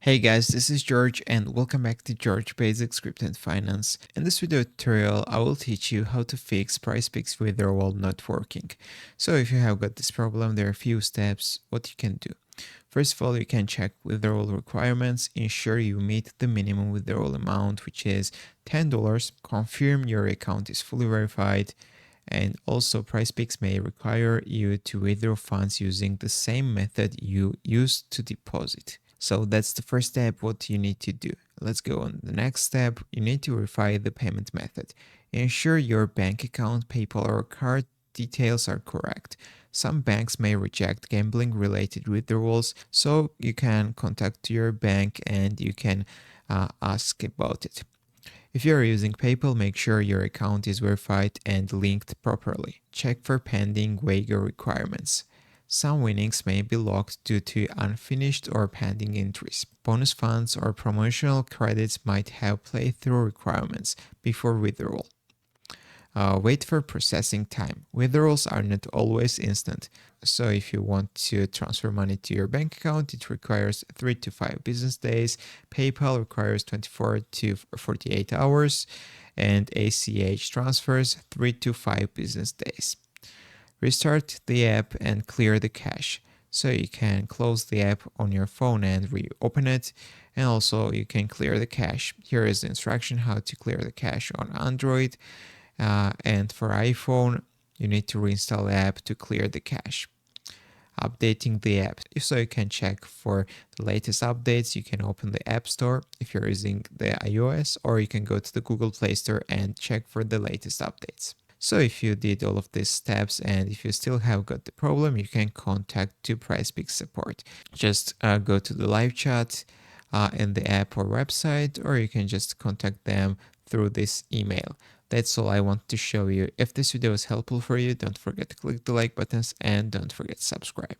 Hey guys, this is George and welcome back to George Basic Script and Finance. In this video tutorial, I will teach you how to fix Prizepicks Withdrawal not working. So if you have got this problem, there are a few steps what you can do. First of all, you can check withdrawal requirements, ensure you meet the minimum withdrawal amount, which is $10, confirm your account is fully verified, and also Prizepicks may require you to withdraw funds using the same method you used to deposit. So that's the first step what you need to do. Let's go on the next step. You need to verify the payment method. Ensure your bank account, PayPal or card details are correct. Some banks may reject gambling related withdrawals, so you can contact your bank and you can ask about it. If you are using PayPal, make sure your account is verified and linked properly. Check for pending waiver requirements. Some winnings may be locked due to unfinished or pending entries. Bonus funds or promotional credits might have playthrough requirements before withdrawal. Wait for processing time. Withdrawals are not always instant. So if you want to transfer money to your bank account, it requires 3 to 5 business days. PayPal requires 24 to 48 hours, and ACH transfers 3 to 5 business days. Restart the app and clear the cache. So you can close the app on your phone and reopen it, and also you can clear the cache. Here is the instruction how to clear the cache on Android. And for iPhone, you need to reinstall the app to clear the cache. Updating the app. So you can check for the latest updates. You can open the App Store if you're using the iOS, or you can go to the Google Play Store and check for the latest updates. So if you did all of these steps and if you still have got the problem, you can contact to Prizepicks support. Just go to the live chat in the app or website, or you can just contact them through this email. That's all I want to show you. If this video was helpful for you, don't forget to click the like buttons and don't forget to subscribe.